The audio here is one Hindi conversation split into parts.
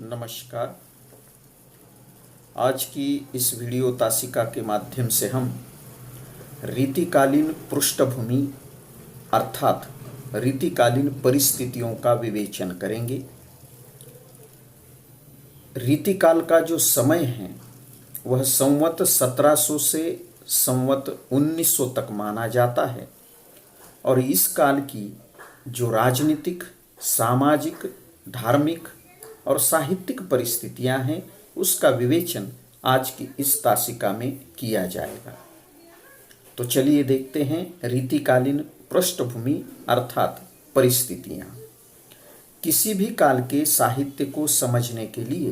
नमस्कार। आज की इस वीडियो तासिका के माध्यम से हम रीतिकालीन पृष्ठभूमि अर्थात रीतिकालीन परिस्थितियों का विवेचन करेंगे। रीतिकाल का जो समय है वह संवत 1700 से संवत 1900 तक माना जाता है और इस काल की जो राजनीतिक, सामाजिक, धार्मिक और साहित्यिक परिस्थितियां हैं उसका विवेचन आज की इस तासिका में किया जाएगा। तो चलिए देखते हैं रीतिकालीन पृष्ठभूमि अर्थात परिस्थितियां। किसी भी काल के साहित्य को समझने के लिए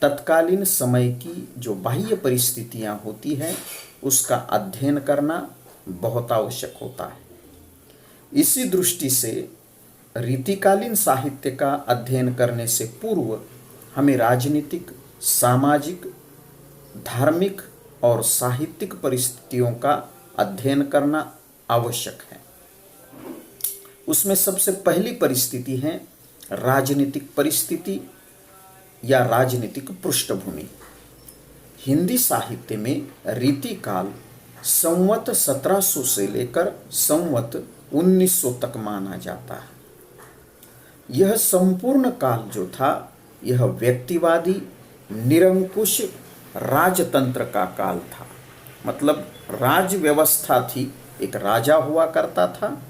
तत्कालीन समय की जो बाह्य परिस्थितियां होती हैं उसका अध्ययन करना बहुत आवश्यक होता है। इसी दृष्टि से रीतिकालीन साहित्य का अध्ययन करने से पूर्व हमें राजनीतिक, सामाजिक, धार्मिक और साहित्यिक परिस्थितियों का अध्ययन करना आवश्यक है। उसमें सबसे पहली परिस्थिति है राजनीतिक परिस्थिति या राजनीतिक पृष्ठभूमि। हिंदी साहित्य में रीतिकाल संवत 1700 से लेकर संवत 1900 तक माना जाता है। यह संपूर्ण काल जो था यह व्यक्तिवादी निरंकुश राजतंत्र का काल था। मतलब राज व्यवस्था थी, एक राजा हुआ करता था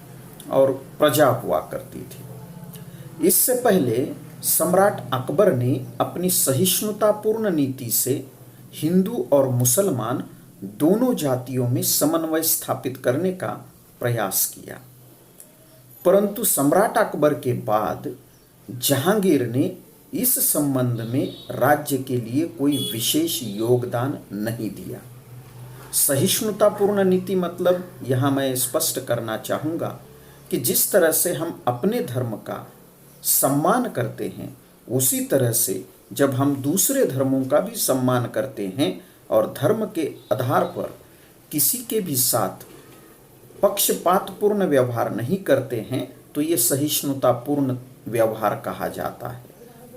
और प्रजा हुआ करती थी। इससे पहले सम्राट अकबर ने अपनी सहिष्णुतापूर्ण नीति से हिंदू और मुसलमान दोनों जातियों में समन्वय स्थापित करने का प्रयास किया, परंतु सम्राट अकबर के बाद जहांगीर ने इस संबंध में राज्य के लिए कोई विशेष योगदान नहीं दिया। सहिष्णुतापूर्ण नीति मतलब यहाँ मैं स्पष्ट करना चाहूँगा कि जिस तरह से हम अपने धर्म का सम्मान करते हैं उसी तरह से जब हम दूसरे धर्मों का भी सम्मान करते हैं और धर्म के आधार पर किसी के भी साथ पक्षपातपूर्ण व्यवहार नहीं करते हैं तो ये सहिष्णुतापूर्ण व्यवहार कहा जाता है।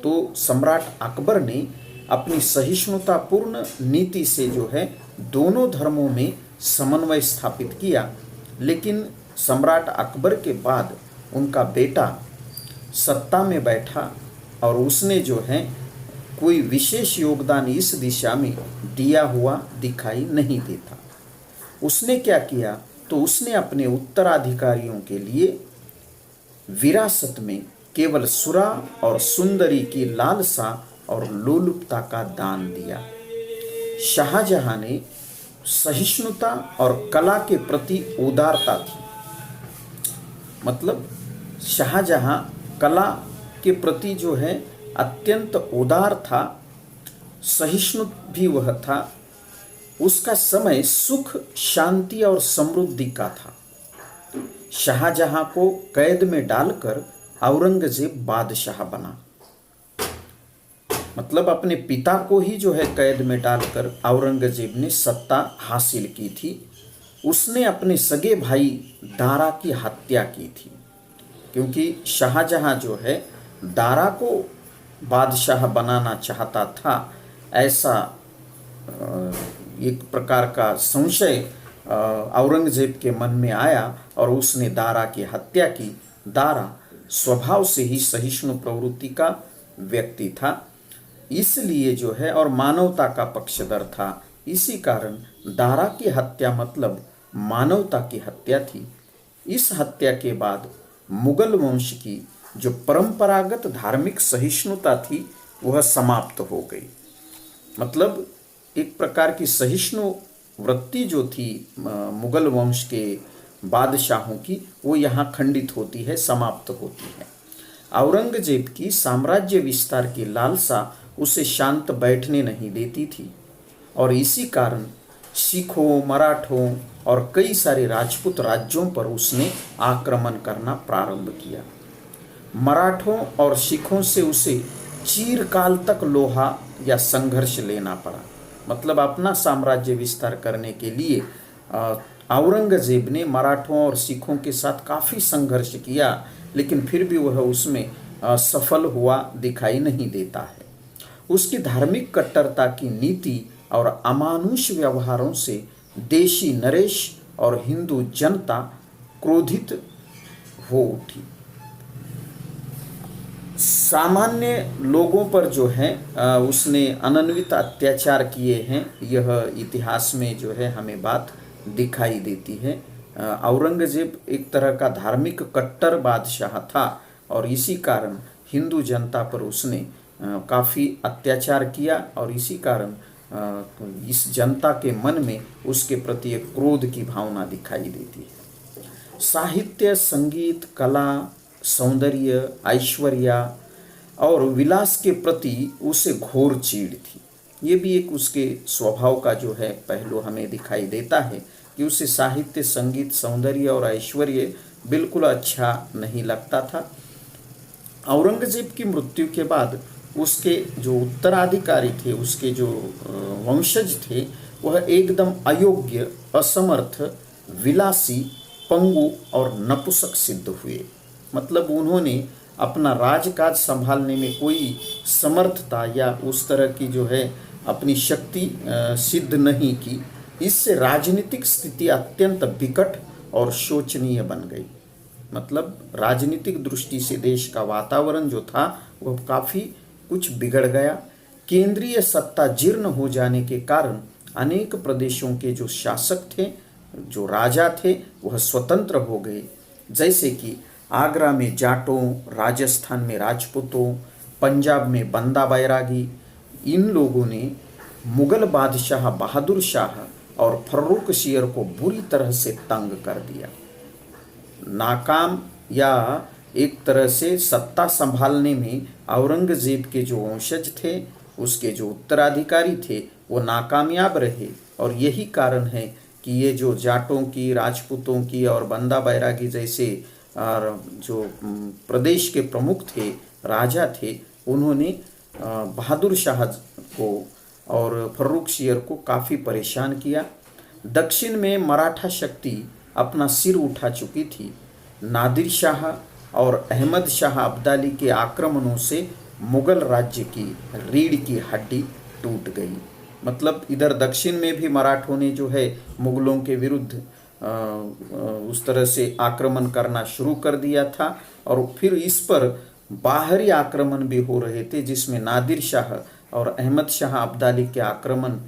तो सम्राट अकबर ने अपनी सहिष्णुतापूर्ण नीति से जो है दोनों धर्मों में समन्वय स्थापित किया, लेकिन सम्राट अकबर के बाद उनका बेटा सत्ता में बैठा और उसने जो है कोई विशेष योगदान इस दिशा में दिया हुआ दिखाई नहीं देता। उसने क्या किया तो उसने अपने उत्तराधिकारियों के लिए विरासत में केवल सुरा और सुंदरी की लालसा और लोलुपता का दान दिया। शाहजहां ने सहिष्णुता और कला के प्रति उदारता थी। मतलब शाहजहां कला के प्रति जो है अत्यंत उदार था, सहिष्णु भी वह था। उसका समय सुख, शांति और समृद्धि का था। शाहजहां को कैद में डालकर औरंगजेब बादशाह बना। मतलब अपने पिता को ही जो है कैद में डालकर औरंगजेब ने सत्ता हासिल की थी। उसने अपने सगे भाई दारा की हत्या की थी, क्योंकि शाहजहां जो है दारा को बादशाह बनाना चाहता था, ऐसा एक प्रकार का संशय औरंगजेब के मन में आया और उसने दारा की हत्या की। दारा स्वभाव से ही सहिष्णु प्रवृत्ति का व्यक्ति था, इसलिए जो है और मानवता का पक्षधर था। इसी कारण दारा की हत्या मतलब मानवता की हत्या थी। इस हत्या के बाद मुगल वंश की जो परंपरागत धार्मिक सहिष्णुता थी वह समाप्त हो गई। मतलब एक प्रकार की सहिष्णु वृत्ति जो थी मुगल वंश के बादशाहों की वो यहाँ खंडित होती है, समाप्त होती है। औरंगजेब की साम्राज्य विस्तार की लालसा उसे शांत बैठने नहीं देती थी और इसी कारण सिखों, मराठों और कई सारे राजपूत राज्यों पर उसने आक्रमण करना प्रारंभ किया। मराठों और सिखों से उसे चिरकाल तक लोहा या संघर्ष लेना पड़ा। मतलब अपना साम्राज्य विस्तार करने के लिए औरंगजेब ने मराठों और सिखों के साथ काफ़ी संघर्ष किया, लेकिन फिर भी वह उसमें सफल हुआ दिखाई नहीं देता है। उसकी धार्मिक कट्टरता की नीति और अमानुष व्यवहारों से देशी नरेश और हिंदू जनता क्रोधित हो उठी। सामान्य लोगों पर जो है उसने अनन्वित अत्याचार किए हैं, यह इतिहास में जो है हमें बात दिखाई देती है। औरंगजेब एक तरह का धार्मिक कट्टर बादशाह था और इसी कारण हिंदू जनता पर उसने काफ़ी अत्याचार किया और इसी कारण इस जनता के मन में उसके प्रति एक क्रोध की भावना दिखाई देती है। साहित्य, संगीत, कला, सौंदर्य, ऐश्वर्य और विलास के प्रति उसे घोर चीड़ थी। ये भी एक उसके स्वभाव का जो है पहलू हमें दिखाई देता है कि उसे साहित्य, संगीत, सौंदर्य और ऐश्वर्य बिल्कुल अच्छा नहीं लगता था। औरंगजेब की मृत्यु के बाद उसके जो उत्तराधिकारी थे, उसके जो वंशज थे, वह एकदम अयोग्य, असमर्थ, विलासी, पंगु और नपुंसक सिद्ध हुए। मतलब उन्होंने अपना राजकाज संभालने में कोई समर्थता या उस तरह की जो है अपनी शक्ति सिद्ध नहीं की। इससे राजनीतिक स्थिति अत्यंत विकट और शोचनीय बन गई। मतलब राजनीतिक दृष्टि से देश का वातावरण जो था वह काफ़ी कुछ बिगड़ गया। केंद्रीय सत्ता जीर्ण हो जाने के कारण अनेक प्रदेशों के जो शासक थे, जो राजा थे, वह स्वतंत्र हो गए। जैसे कि आगरा में जाटों, राजस्थान में राजपूतों, पंजाब में बंदा बैरागी, इन लोगों ने मुगल बादशाह बहादुर शाह और फर्रुख सियर को बुरी तरह से तंग कर दिया। नाकाम या एक तरह से सत्ता संभालने में औरंगजेब के जो वंशज थे, उसके जो उत्तराधिकारी थे, वो नाकामयाब रहे और यही कारण है कि ये जो जाटों की, राजपूतों की और बंदा बैरागी जैसे जो प्रदेश के प्रमुख थे, राजा थे, उन्होंने बहादुर शाह को और फर्रुख सियर को काफ़ी परेशान किया। दक्षिण में मराठा शक्ति अपना सिर उठा चुकी थी। नादिर शाह और अहमद शाह अब्दाली के आक्रमणों से मुगल राज्य की रीढ़ की हड्डी टूट गई। मतलब इधर दक्षिण में भी मराठों ने जो है मुगलों के विरुद्ध उस तरह से आक्रमण करना शुरू कर दिया था और फिर इस पर बाहरी आक्रमण भी हो रहे थे, जिसमें नादिर शाह और अहमद शाह अब्दाली के आक्रमण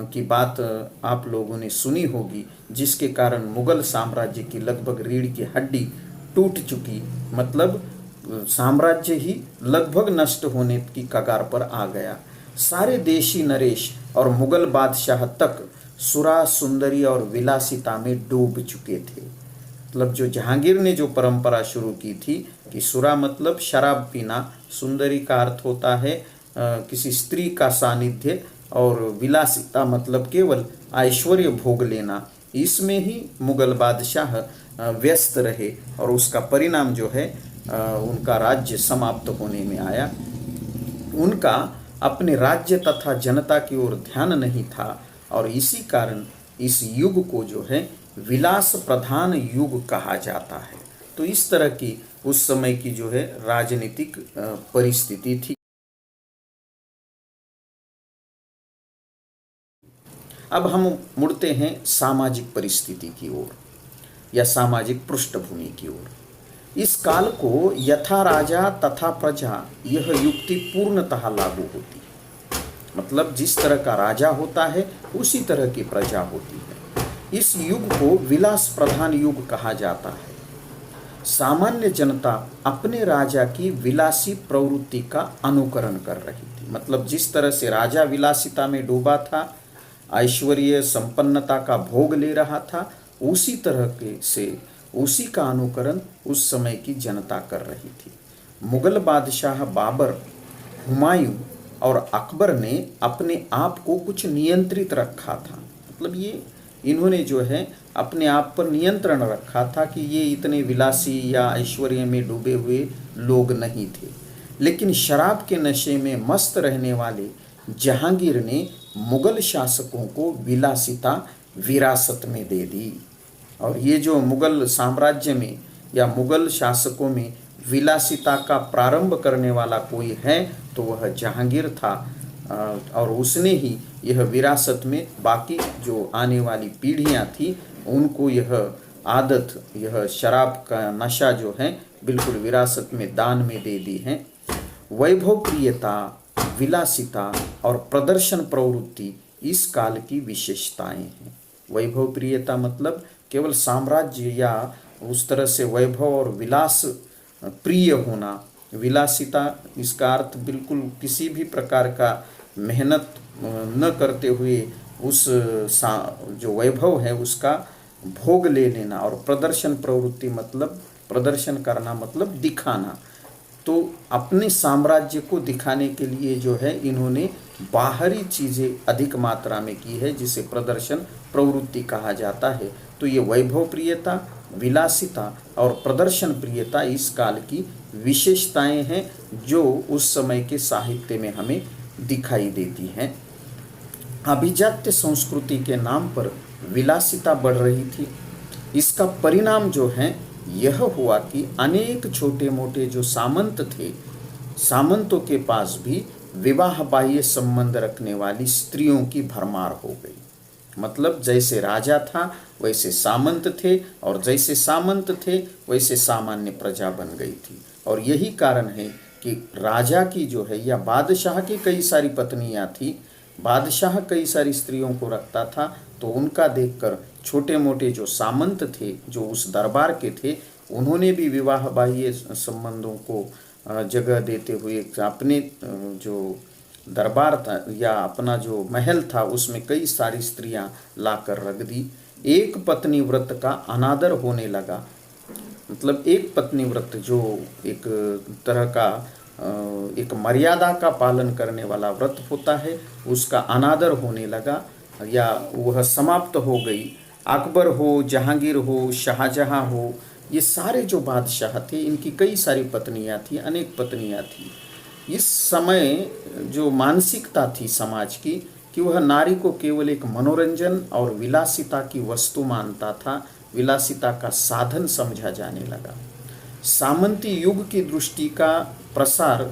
की बात आप लोगों ने सुनी होगी, जिसके कारण मुगल साम्राज्य की लगभग रीढ़ की हड्डी टूट चुकी। मतलब साम्राज्य ही लगभग नष्ट होने की कगार पर आ गया। सारे देशी नरेश और मुगल बादशाह तक सुरा, सुंदरी और विलासिता में डूब चुके थे। मतलब जो जहांगीर ने जो परंपरा शुरू की थी कि सुरा मतलब शराब पीना, सुंदरी का अर्थ होता है किसी स्त्री का सानिध्य और विलासिता मतलब केवल ऐश्वर्य भोग लेना, इसमें ही मुगल बादशाह व्यस्त रहे और उसका परिणाम जो है उनका राज्य समाप्त होने में आया। उनका अपने राज्य तथा जनता की ओर ध्यान नहीं था और इसी कारण इस युग को जो है विलास प्रधान युग कहा जाता है। तो इस तरह की उस समय की जो है राजनीतिक परिस्थिति थी। अब हम मुड़ते हैं सामाजिक परिस्थिति की ओर या सामाजिक पृष्ठभूमि की ओर। इस काल को यथा राजा तथा प्रजा यह युक्ति पूर्णतः लागू होती है। मतलब जिस तरह का राजा होता है उसी तरह की प्रजा होती है। इस युग को विलास प्रधान युग कहा जाता है। सामान्य जनता अपने राजा की विलासी प्रवृत्ति का अनुकरण कर रही थी। मतलब जिस तरह से राजा विलासिता में डूबा था, ऐश्वर्य संपन्नता का भोग ले रहा था, उसी तरह के से उसी का अनुकरण उस समय की जनता कर रही थी। मुगल बादशाह बाबर, हुमायूं और अकबर ने अपने आप को कुछ नियंत्रित रखा था। मतलब ये इन्होंने जो है अपने आप पर नियंत्रण रखा था कि ये इतने विलासी या ऐश्वर्य में डूबे हुए लोग नहीं थे। लेकिन शराब के नशे में मस्त रहने वाले जहांगीर ने मुगल शासकों को विलासिता विरासत में दे दी। और ये जो मुगल साम्राज्य में या मुगल शासकों में विलासिता का प्रारंभ करने वाला कोई है तो वह जहांगीर था। और उसने ही यह विरासत में बाकी जो आने वाली पीढ़ियां थी उनको यह आदत, यह शराब का नशा जो है बिल्कुल विरासत में दान में दे दी है। वैभव प्रियता, विलासिता और प्रदर्शन प्रवृत्ति इस काल की विशेषताएं हैं। वैभव प्रियता मतलब केवल साम्राज्य या उस तरह से वैभव और विलास प्रिय होना। विलासिता इसका अर्थ बिल्कुल किसी भी प्रकार का मेहनत न करते हुए उस जो वैभव है उसका भोग ले लेना। और प्रदर्शन प्रवृत्ति मतलब प्रदर्शन करना मतलब दिखाना। तो अपने साम्राज्य को दिखाने के लिए जो है इन्होंने बाहरी चीज़ें अधिक मात्रा में की है, जिसे प्रदर्शन प्रवृत्ति कहा जाता है। तो ये वैभव प्रियता, विलासिता और प्रदर्शन प्रियता इस काल की विशेषताएं हैं जो उस समय के साहित्य में हमें दिखाई देती हैं। अभिजात्य संस्कृति के नाम पर विलासिता बढ़ रही थी। इसका परिणाम जो है यह हुआ कि अनेक छोटे मोटे जो सामंत थे, सामंतों के पास भी विवाह बाह्य संबंध रखने वाली स्त्रियों की भरमार हो गई। मतलब जैसे राजा था वैसे सामंत थे, और जैसे सामंत थे वैसे सामान्य प्रजा बन गई थी। और यही कारण है कि राजा की जो है या बादशाह की कई सारी पत्नियां थी, बादशाह कई सारी स्त्रियों को रखता था, तो उनका देखकर छोटे मोटे जो सामंत थे, जो उस दरबार के थे, उन्होंने भी विवाह बाह्य संबंधों को जगह देते हुए अपने जो दरबार था या अपना जो महल था उसमें कई सारी स्त्रियां लाकर रख दी। एक पत्नी व्रत का अनादर होने लगा। मतलब एक पत्नी व्रत जो एक तरह का एक मर्यादा का पालन करने वाला व्रत होता है, उसका अनादर होने लगा या वह समाप्त हो गई। अकबर हो, जहांगीर हो, शाहजहां हो, ये सारे जो बादशाह थे इनकी कई सारी पत्नियां थी, अनेक पत्नियां थी। इस समय जो मानसिकता थी समाज की कि वह नारी को केवल एक मनोरंजन और विलासिता की वस्तु मानता था, विलासिता का साधन समझा जाने लगा। सामंती युग की दृष्टि का प्रसार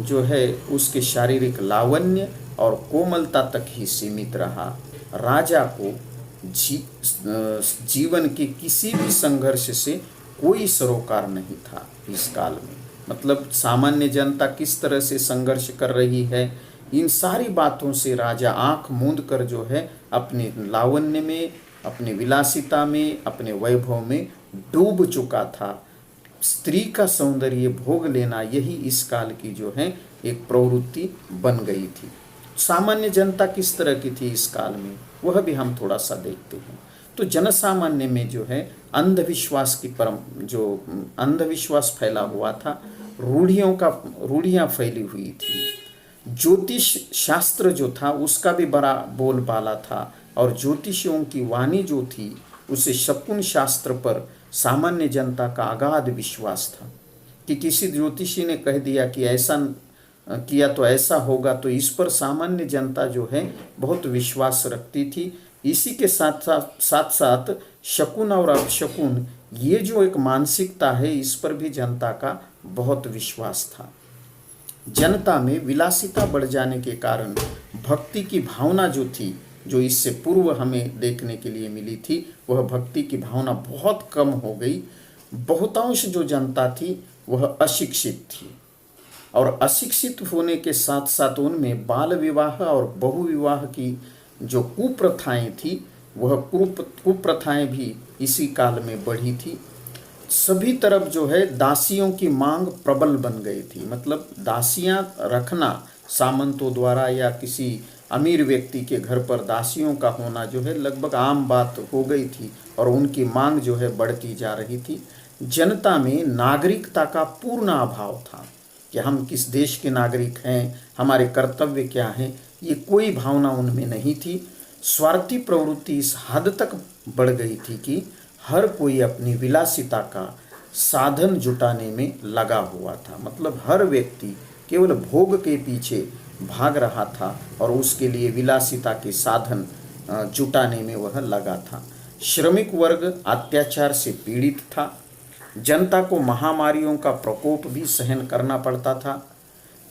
जो है उसके शारीरिक लावण्य और कोमलता तक ही सीमित रहा। राजा को जीवन के किसी भी संघर्ष से कोई सरोकार नहीं था इस काल में। मतलब सामान्य जनता किस तरह से संघर्ष कर रही है, इन सारी बातों से राजा आंख मूंद कर जो है अपने लावण्य में, अपने विलासिता में, अपने वैभव में डूब चुका था। स्त्री का सौंदर्य भोग लेना यही इस काल की जो है एक प्रवृत्ति बन गई थी। सामान्य जनता किस तरह की थी इस काल में, वह भी हम थोड़ा सा देखते हैं। तो जनसामान्य में जो है अंधविश्वास की जो अंधविश्वास फैला हुआ था, रूढ़ियाँ फैली हुई थी। ज्योतिष शास्त्र जो था उसका भी बड़ा बोलबाला था, और ज्योतिषियों की वाणी जो थी उसे शकुन शास्त्र पर सामान्य जनता का अगाध विश्वास था कि किसी ज्योतिषी ने कह दिया कि ऐसा किया तो ऐसा होगा, तो इस पर सामान्य जनता जो है बहुत विश्वास रखती थी। इसी के साथ साथ शकुन और अपशकुन, ये जो एक मानसिकता है, इस पर भी जनता का बहुत विश्वास था। जनता में विलासिता बढ़ जाने के कारण भक्ति की भावना जो थी, जो इससे पूर्व हमें देखने के लिए मिली थी, वह भक्ति की भावना बहुत कम हो गई। बहुतांश जो जनता थी वह अशिक्षित थी, और अशिक्षित होने के साथ साथ उनमें बाल विवाह और बहुविवाह की जो कुप्रथाएं थी, वह कुप्रथाएं भी इसी काल में बढ़ी थी। सभी तरफ जो है दासियों की मांग प्रबल बन गई थी। मतलब दासियां रखना सामंतों द्वारा या किसी अमीर व्यक्ति के घर पर दासियों का होना जो है लगभग आम बात हो गई थी, और उनकी मांग जो है बढ़ती जा रही थी। जनता में नागरिकता का पूर्ण अभाव था कि हम किस देश के नागरिक हैं, हमारे कर्तव्य क्या हैं, ये कोई भावना उनमें नहीं थी। स्वार्थी प्रवृत्ति इस हद तक बढ़ गई थी कि हर कोई अपनी विलासिता का साधन जुटाने में लगा हुआ था। मतलब हर व्यक्ति केवल भोग के पीछे भाग रहा था और उसके लिए विलासिता के साधन जुटाने में वह लगा था। श्रमिक वर्ग अत्याचार से पीड़ित था। जनता को महामारियों का प्रकोप भी सहन करना पड़ता था।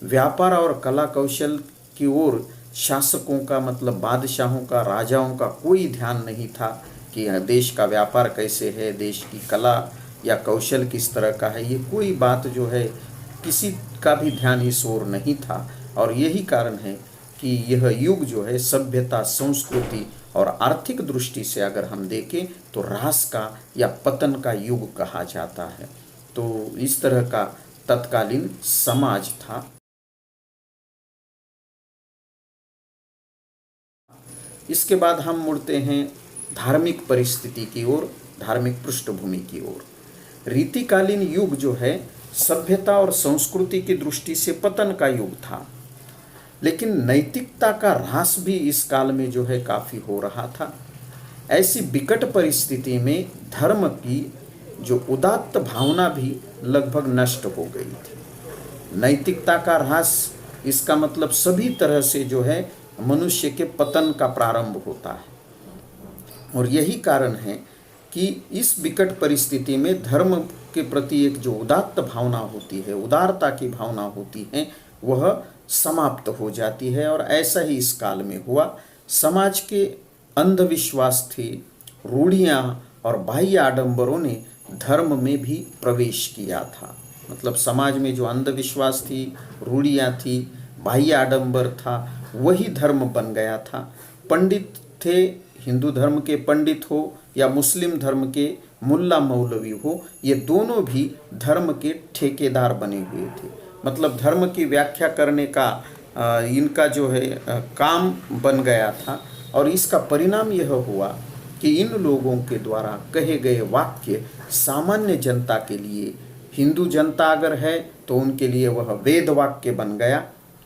व्यापार और कला कौशल की ओर शासकों का, मतलब बादशाहों का, राजाओं का कोई ध्यान नहीं था कि देश का व्यापार कैसे है, देश की कला या कौशल किस तरह का है, ये कोई बात जो है किसी का भी ध्यान इस ओर नहीं था। और यही कारण है कि यह युग जो है सभ्यता, संस्कृति और आर्थिक दृष्टि से अगर हम देखें तो ह्रास का या पतन का युग कहा जाता है। तो इस तरह का तत्कालीन समाज था। इसके बाद हम मुड़ते हैं धार्मिक परिस्थिति की ओर, धार्मिक पृष्ठभूमि की ओर। रीतिकालीन युग जो है सभ्यता और संस्कृति की दृष्टि से पतन का युग था, लेकिन नैतिकता का ह्रास भी इस काल में जो है काफ़ी हो रहा था। ऐसी विकट परिस्थिति में धर्म की जो उदात्त भावना भी लगभग नष्ट हो गई थी। नैतिकता का ह्रास, इसका मतलब सभी तरह से जो है मनुष्य के पतन का प्रारंभ होता है। और यही कारण है कि इस विकट परिस्थिति में धर्म के प्रति एक जो उदात्त भावना होती है, उदारता की भावना होती है, वह समाप्त हो जाती है। और ऐसा ही इस काल में हुआ। समाज के अंधविश्वास थे, रूढ़ियाँ और बाह्य आडंबरों ने धर्म में भी प्रवेश किया था। मतलब समाज में जो अंधविश्वास थी, रूढ़ियाँ थी, बाह्य आडंबर था, वही धर्म बन गया था। पंडित थे, हिंदू धर्म के पंडित हो या मुस्लिम धर्म के मुल्ला मौलवी हो, ये दोनों भी धर्म के ठेकेदार बने हुए थे। मतलब धर्म की व्याख्या करने का इनका जो है काम बन गया था। और इसका परिणाम यह हुआ कि इन लोगों के द्वारा कहे गए वाक्य सामान्य जनता के लिए, हिंदू जनता अगर है तो उनके लिए वह वेद वाक्य बन गया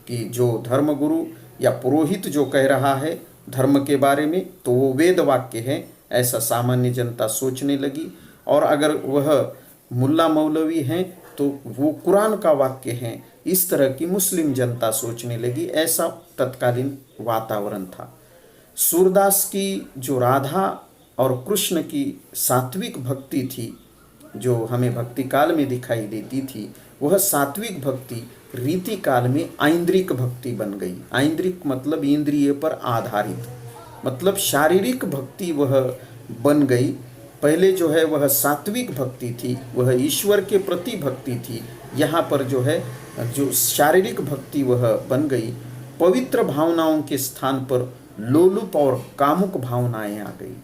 कि जो धर्मगुरु या पुरोहित जो कह रहा है धर्म के बारे में तो वो वेद वाक्य है, ऐसा सामान्य जनता सोचने लगी। और अगर वह मुल्ला मौलवी हैं तो वो कुरान का वाक्य है, इस तरह की मुस्लिम जनता सोचने लगी। ऐसा तत्कालीन वातावरण था। सूरदास की जो राधा और कृष्ण की सात्विक भक्ति थी, जो हमें भक्ति काल में दिखाई देती थी, वह सात्विक भक्ति रीति काल में ऐन्द्रिक भक्ति बन गई। ऐन्द्रिक मतलब इंद्रिय पर आधारित, मतलब शारीरिक भक्ति वह बन गई। पहले जो है वह सात्विक भक्ति थी, वह ईश्वर के प्रति भक्ति थी। यहाँ पर जो है जो शारीरिक भक्ति वह बन गई। पवित्र भावनाओं के स्थान पर लोलुप और कामुक भावनाएं आ गई।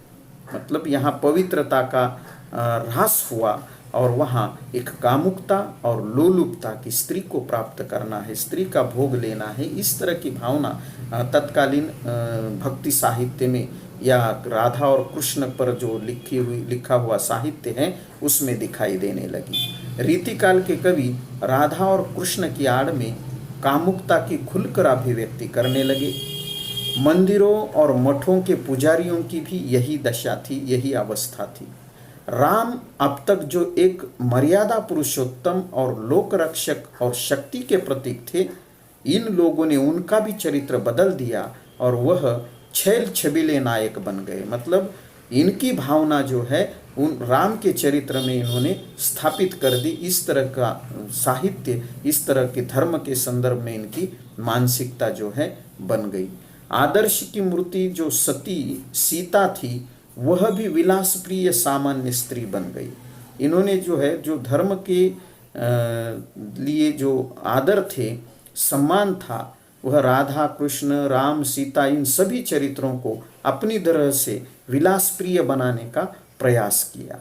मतलब यहाँ पवित्रता का ह्रास हुआ और वहाँ एक कामुकता और लोलुपता की, स्त्री को प्राप्त करना है, स्त्री का भोग लेना है, इस तरह की भावना तत्कालीन भक्ति साहित्य में या राधा और कृष्ण पर जो लिखा हुआ साहित्य है उसमें दिखाई देने लगी। रीतिकाल के कवि राधा और कृष्ण की आड़ में कामुकता की खुलकर अभिव्यक्ति करने लगे। मंदिरों और मठों के पुजारियों की भी यही दशा थी, यही अवस्था थी। राम अब तक जो एक मर्यादा पुरुषोत्तम और लोक रक्षक और शक्ति के प्रतीक थे, इन लोगों ने उनका भी चरित्र बदल दिया और वह छैल छबीले नायक बन गए। मतलब इनकी भावना जो है उन राम के चरित्र में इन्होंने स्थापित कर दी। इस तरह का साहित्य, इस तरह के धर्म के संदर्भ में इनकी मानसिकता जो है बन गई। आदर्श की मूर्ति जो सती सीता थी, वह भी विलास प्रिय सामान्य स्त्री बन गई। इन्होंने जो है जो धर्म के लिए जो आदर थे, सम्मान था, वह राधा कृष्ण राम सीता इन सभी चरित्रों को अपनी तरह से विलास प्रिय बनाने का प्रयास किया।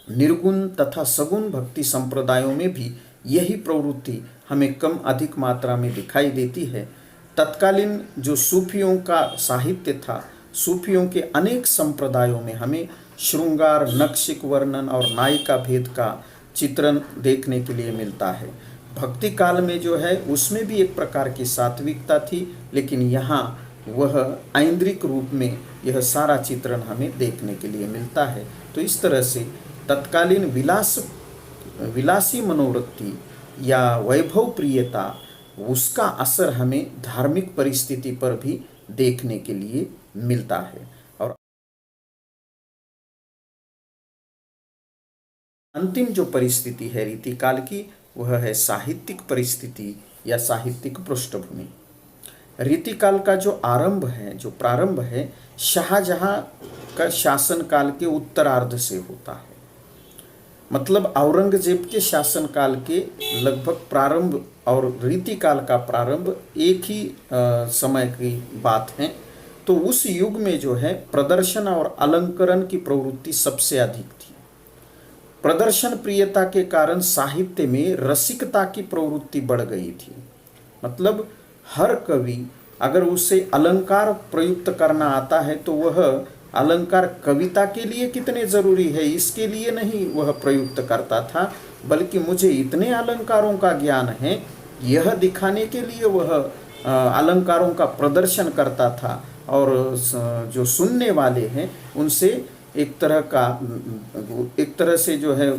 निर्गुण तथा सगुण भक्ति संप्रदायों में भी यही प्रवृत्ति हमें कम अधिक मात्रा में दिखाई देती है। तत्कालीन जो सूफियों का साहित्य था, सूफियों के अनेक संप्रदायों में हमें श्रृंगार, नक्शिक वर्णन और नायिका भेद का चित्रण देखने के लिए मिलता है। भक्ति काल में जो है उसमें भी एक प्रकार की सात्विकता थी, लेकिन यहाँ वह ऐन्द्रिक रूप में यह सारा चित्रण हमें देखने के लिए मिलता है। तो इस तरह से तत्कालीन विलासी मनोवृत्ति या वैभव प्रियता, उसका असर हमें धार्मिक परिस्थिति पर भी देखने के लिए मिलता है। और अंतिम जो परिस्थिति है रीतिकाल की, वह है साहित्यिक परिस्थिति या साहित्यिक पृष्ठभूमि। रीतिकाल का जो आरंभ है, जो प्रारंभ है, शाहजहां का शासनकाल के उत्तरार्ध से होता है। मतलब औरंगजेब के शासनकाल के लगभग प्रारंभ और रीतिकाल का प्रारंभ एक ही समय की बात है। तो उस युग में जो है प्रदर्शन और अलंकरण की प्रवृत्ति सबसे अधिक थी। प्रदर्शन प्रियता के कारण साहित्य में रसिकता की प्रवृत्ति बढ़ गई थी। मतलब हर कवि अगर उसे अलंकार प्रयुक्त करना आता है तो वह अलंकार कविता के लिए कितने जरूरी है इसके लिए नहीं वह प्रयुक्त करता था, बल्कि मुझे इतने अलंकारों का ज्ञान है यह दिखाने के लिए वह अलंकारों का प्रदर्शन करता था। और जो सुनने वाले हैं उनसे एक तरह से जो है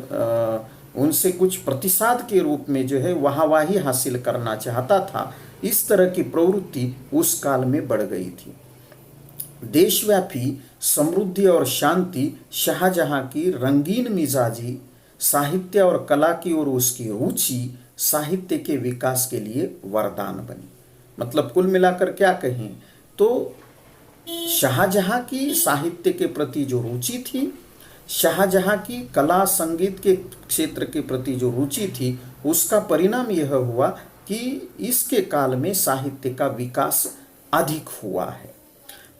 उनसे कुछ प्रतिसाद के रूप में जो है वाहवाही हासिल करना चाहता था। इस तरह की प्रवृत्ति उस काल में बढ़ गई थी। देशव्यापी समृद्धि और शांति शाहजहां की रंगीन मिजाजी साहित्य और कला की ओर उसकी रुचि साहित्य के विकास के लिए वरदान बनी। मतलब कुल मिलाकर क्या कहें तो शाहजहां की साहित्य के प्रति जो रुचि थी, शाहजहां की कला संगीत के क्षेत्र के प्रति जो रुचि थी, उसका परिणाम यह हुआ कि इसके काल में साहित्य का विकास अधिक हुआ है।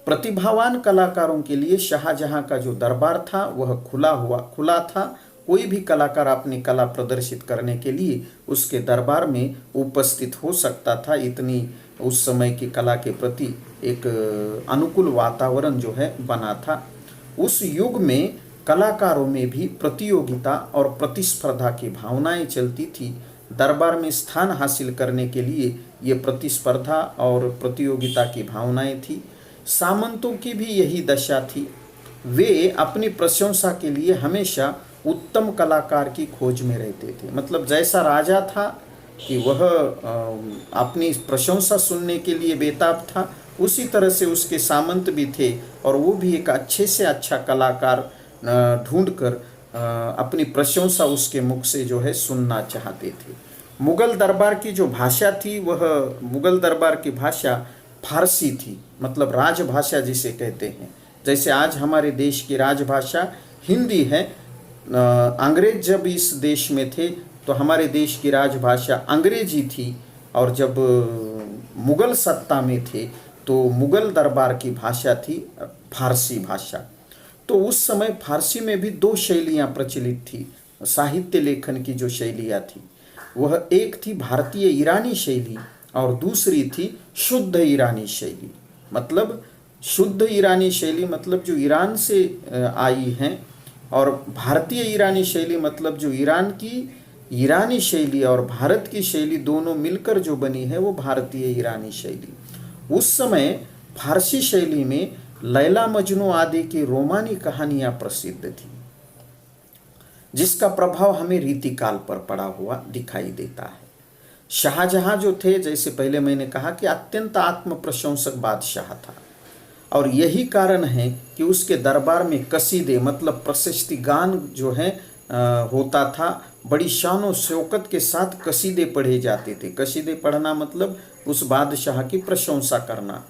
प्रतिभावान कलाकारों के लिए शाहजहां का जो दरबार था वह खुला था। कोई भी कलाकार अपनी कला प्रदर्शित करने के लिए उसके दरबार में उपस्थित हो सकता था। इतनी उस समय की कला के प्रति एक अनुकूल वातावरण जो है बना था। उस युग में कलाकारों में भी प्रतियोगिता और प्रतिस्पर्धा की भावनाएं चलती थी। दरबार में स्थान हासिल करने के लिए ये प्रतिस्पर्धा और प्रतियोगिता की भावनाएं थी। सामंतों की भी यही दशा थी। वे अपनी प्रशंसा के लिए हमेशा उत्तम कलाकार की खोज में रहते थे। मतलब जैसा राजा था कि वह अपनी प्रशंसा सुनने के लिए बेताब था, उसी तरह से उसके सामंत भी थे और वो भी एक अच्छे से अच्छा कलाकार ढूंढकर अपनी प्रशंसा उसके मुख से जो है सुनना चाहते थे। मुगल दरबार की जो भाषा थी वह मुगल दरबार की भाषा फारसी थी। मतलब राजभाषा जिसे कहते हैं। जैसे आज हमारे देश की राजभाषा हिंदी है, अंग्रेज जब इस देश में थे तो हमारे देश की राजभाषा अंग्रेजी थी, और जब मुगल सत्ता में थे तो मुगल दरबार की भाषा थी फारसी भाषा। तो उस समय फारसी में भी दो शैलियाँ प्रचलित थी। साहित्य लेखन की जो शैलियाँ थी वह एक थी भारतीय ईरानी शैली और दूसरी थी शुद्ध ईरानी शैली। मतलब शुद्ध ईरानी शैली मतलब जो ईरान से आई हैं, और भारतीय ईरानी शैली मतलब जो ईरान की ईरानी शैली और भारत की शैली दोनों मिलकर जो बनी है वो भारतीय ईरानी शैली। उस समय फारसी शैली में लैला मजनू आदि की रोमानी कहानियाँ प्रसिद्ध थी, जिसका प्रभाव हमें रीतिकाल पर पड़ा हुआ दिखाई देता है। शाहजहां जो थे, जैसे पहले मैंने कहा कि अत्यंत आत्म प्रशंसक बादशाह था, और यही कारण है कि उसके दरबार में कसीदे मतलब प्रशस्ति गान जो है होता था। बड़ी शान और शौकत के साथ कसीदे पढ़े जाते थे। कसीदे पढ़ना मतलब उस बादशाह की प्रशंसा करना।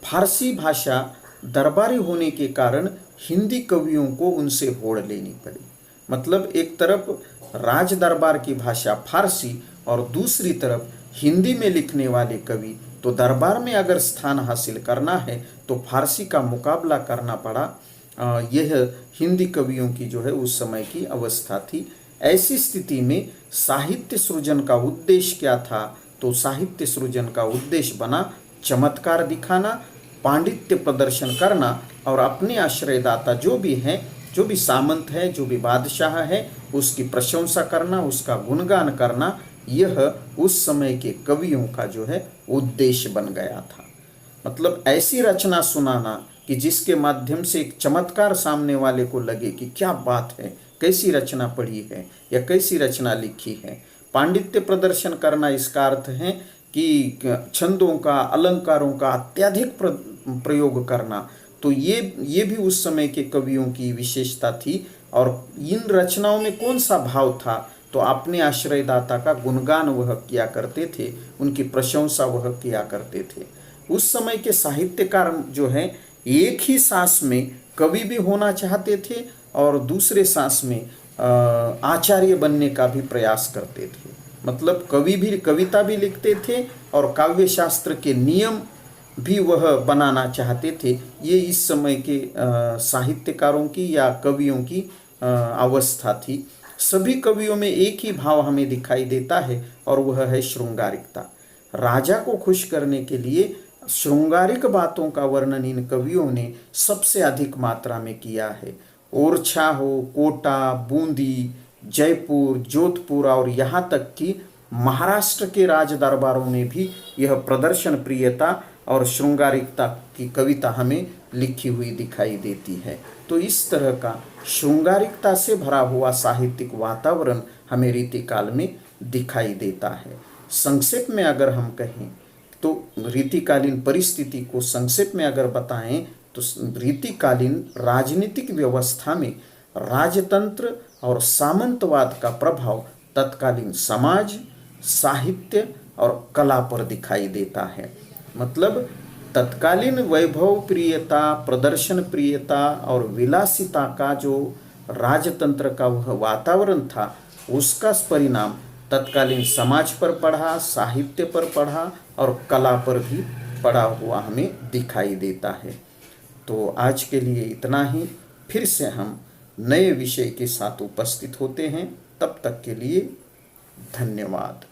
फारसी भाषा दरबारी होने के कारण हिंदी कवियों को उनसे होड़ लेनी पड़ी। मतलब एक तरफ राज दरबार की भाषा फारसी और दूसरी तरफ हिंदी में लिखने वाले कवि, तो दरबार में अगर स्थान हासिल करना है तो फारसी का मुकाबला करना पड़ा। यह हिंदी कवियों की जो है उस समय की अवस्था थी। ऐसी स्थिति में साहित्य सृजन का उद्देश्य क्या था? तो साहित्य सृजन का उद्देश्य बना चमत्कार दिखाना, पांडित्य प्रदर्शन करना और अपने आश्रयदाता जो भी हैं, जो भी सामंत है, जो भी बादशाह है, उसकी प्रशंसा करना, उसका गुणगान करना। यह उस समय के कवियों का जो है उद्देश्य बन गया था। मतलब ऐसी रचना सुनाना कि जिसके माध्यम से एक चमत्कार सामने वाले को लगे कि क्या बात है, कैसी रचना पढ़ी है या कैसी रचना लिखी है। पांडित्य प्रदर्शन करना इसका अर्थ है कि छंदों का, अलंकारों का अत्यधिक प्रयोग करना। तो ये भी उस समय के कवियों की विशेषता थी। और इन रचनाओं में कौन सा भाव था? तो अपने आश्रयदाता का गुणगान वह किया करते थे, उनकी प्रशंसा वह किया करते थे। उस समय के साहित्यकार जो हैं एक ही सांस में कवि भी होना चाहते थे और दूसरे सांस में आचार्य बनने का भी प्रयास करते थे। मतलब कवि भी कविता भी लिखते थे और काव्य शास्त्र के नियम भी वह बनाना चाहते थे। ये इस समय के साहित्यकारों की या कवियों की अवस्था थी। सभी कवियों में एक ही भाव हमें दिखाई देता है और वह है श्रृंगारिकता। राजा को खुश करने के लिए श्रृंगारिक बातों का वर्णन इन कवियों ने सबसे अधिक मात्रा में किया है। ओरछा हो, कोटा, बूंदी, जयपुर, जोधपुर और यहाँ तक कि महाराष्ट्र के राज दरबारों में भी यह प्रदर्शन प्रियता और श्रृंगारिकता की कविता हमें लिखी हुई दिखाई देती है। तो इस तरह का श्रृंगारिकता से भरा हुआ साहित्यिक वातावरण हमें रीतिकाल में दिखाई देता है। संक्षेप में अगर हम कहें तो रीतिकालीन परिस्थिति को संक्षेप में अगर बताएं तो रीतिकालीन राजनीतिक व्यवस्था में राजतंत्र और सामंतवाद का प्रभाव तत्कालीन समाज, साहित्य और कला पर दिखाई देता है। मतलब तत्कालीन वैभव प्रियता, प्रदर्शन प्रियता और विलासिता का जो राजतंत्र का वह वातावरण था, उसका परिणाम तत्कालीन समाज पर पड़ा, साहित्य पर पड़ा और कला पर भी पड़ा हुआ हमें दिखाई देता है। तो आज के लिए इतना ही। फिर से हम नए विषय के साथ उपस्थित होते हैं। तब तक के लिए धन्यवाद।